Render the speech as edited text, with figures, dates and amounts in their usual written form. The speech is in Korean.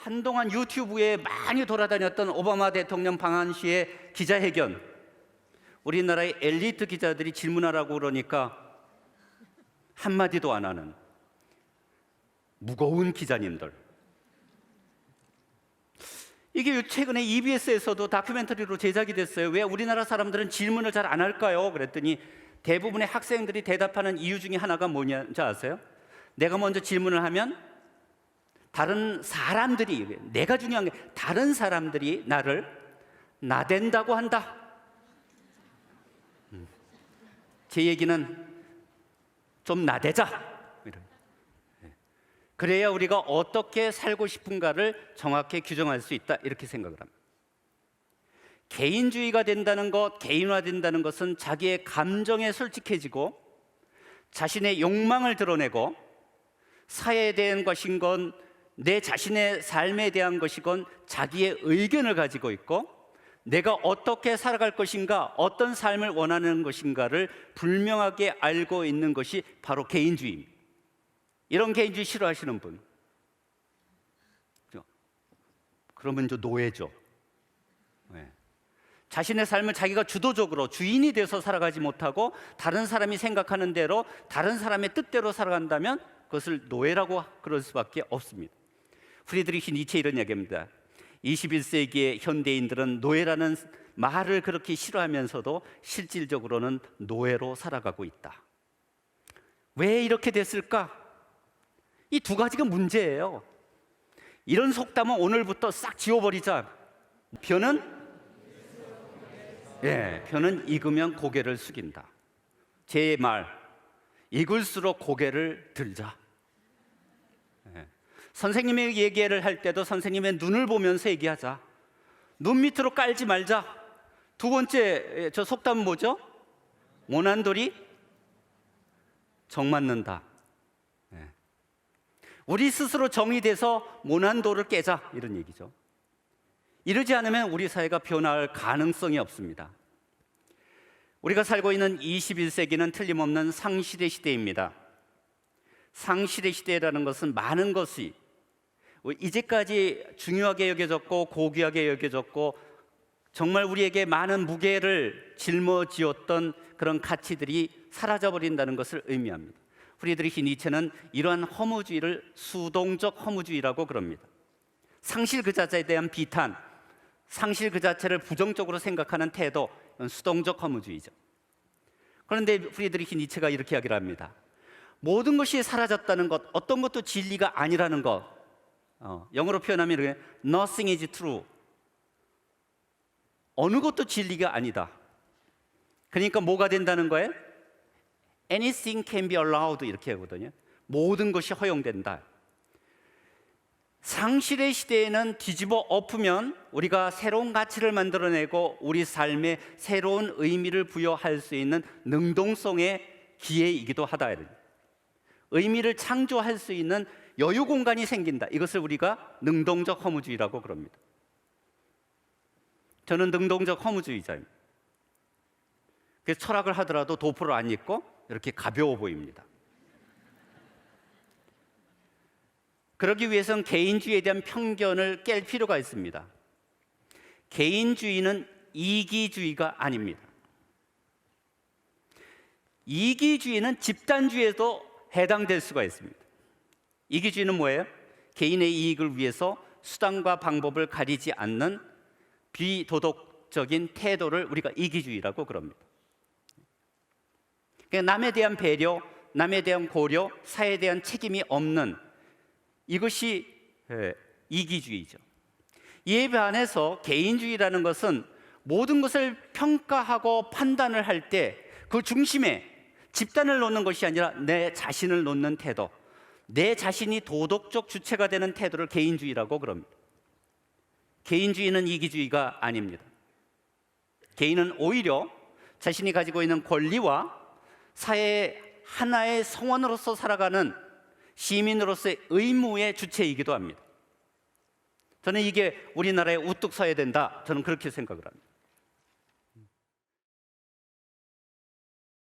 한동안 유튜브에 많이 돌아다녔던 오바마 대통령 방한 시의 기자회견, 우리나라의 엘리트 기자들이 질문하라고 그러니까 한마디도 안 하는 무거운 기자님들. 이게 최근에 EBS에서도 다큐멘터리로 제작이 됐어요. 왜 우리나라 사람들은 질문을 잘 안 할까요? 그랬더니 대부분의 학생들이 대답하는 이유 중에 하나가 뭐냐지 아세요? 내가 먼저 질문을 하면 다른 사람들이, 내가 중요한 게 다른 사람들이 나를 나댄다고 한다. 제 얘기는 좀 나대자. 그래야 우리가 어떻게 살고 싶은가를 정확히 규정할 수 있다, 이렇게 생각을 합니다. 개인주의가 된다는 것, 개인화된다는 것은 자기의 감정에 솔직해지고 자신의 욕망을 드러내고 사회에 대한 것인 건 내 자신의 삶에 대한 것이건 자기의 의견을 가지고 있고 내가 어떻게 살아갈 것인가, 어떤 삶을 원하는 것인가를 분명하게 알고 있는 것이 바로 개인주의입니다. 이런 개인주의 싫어하시는 분, 그러면 저 노예죠. 네. 자신의 삶을 자기가 주도적으로 주인이 돼서 살아가지 못하고 다른 사람이 생각하는 대로, 다른 사람의 뜻대로 살아간다면 그것을 노예라고 그럴 수밖에 없습니다. 프리드리히 니체 이런 이야기입니다. 21세기의 현대인들은 노예라는 말을 그렇게 싫어하면서도 실질적으로는 노예로 살아가고 있다. 왜 이렇게 됐을까? 이 두 가지가 문제예요. 이런 속담은 오늘부터 싹 지워버리자. 표는 익으면 고개를 숙인다. 제 말, 익을수록 고개를 들자. 선생님의 얘기를 할 때도 선생님의 눈을 보면서 얘기하자. 눈 밑으로 깔지 말자. 두 번째 저 속담은 뭐죠? 모난 돌이 정 맞는다. 우리 스스로 정이 돼서 모난 돌을 깨자, 이런 얘기죠. 이러지 않으면 우리 사회가 변화할 가능성이 없습니다. 우리가 살고 있는 21세기는 틀림없는 상실의 시대입니다. 상실의 시대라는 것은 많은 것이 이제까지 중요하게 여겨졌고 고귀하게 여겨졌고 정말 우리에게 많은 무게를 짊어지었던 그런 가치들이 사라져버린다는 것을 의미합니다. 프리드리히 니체는 이러한 허무주의를 수동적 허무주의라고 그럽니다. 상실 그 자체에 대한 비탄, 상실 그 자체를 부정적으로 생각하는 태도, 이건 수동적 허무주의죠. 그런데 프리드리히 니체가 이렇게 이야기를 합니다. 모든 것이 사라졌다는 것, 어떤 것도 진리가 아니라는 것, 영어로 표현하면 이렇게 Nothing is true. 어느 것도 진리가 아니다. 그러니까 뭐가 된다는 거예요? Anything can be allowed, 이렇게 하거든요. 모든 것이 허용된다. 상실의 시대에는 뒤집어 엎으면 우리가 새로운 가치를 만들어내고 우리 삶에 새로운 의미를 부여할 수 있는 능동성의 기회이기도 하다. 의미를 창조할 수 있는 여유 공간이 생긴다. 이것을 우리가 능동적 허무주의라고 그럽니다. 저는 능동적 허무주의자입니다. 그래서 철학을 하더라도 도포를 안 입고 이렇게 가벼워 보입니다. 그러기 위해서는 개인주의에 대한 편견을 깰 필요가 있습니다. 개인주의는 이기주의가 아닙니다. 이기주의는 집단주의에도 해당될 수가 있습니다. 이기주의는 뭐예요? 개인의 이익을 위해서 수단과 방법을 가리지 않는 비도덕적인 태도를 우리가 이기주의라고 그럽니다. 그러니까 남에 대한 배려, 남에 대한 고려, 사회에 대한 책임이 없는 이것이 이기주의죠. 이에 반해서 개인주의라는 것은 모든 것을 평가하고 판단을 할 때 그 중심에 집단을 놓는 것이 아니라 내 자신을 놓는 태도, 내 자신이 도덕적 주체가 되는 태도를 개인주의라고 그럽니다. 개인주의는 이기주의가 아닙니다. 개인은 오히려 자신이 가지고 있는 권리와 사회의 하나의 성원으로서 살아가는 시민으로서의 의무의 주체이기도 합니다. 저는 이게 우리나라에 우뚝 서야 된다, 저는 그렇게 생각을 합니다.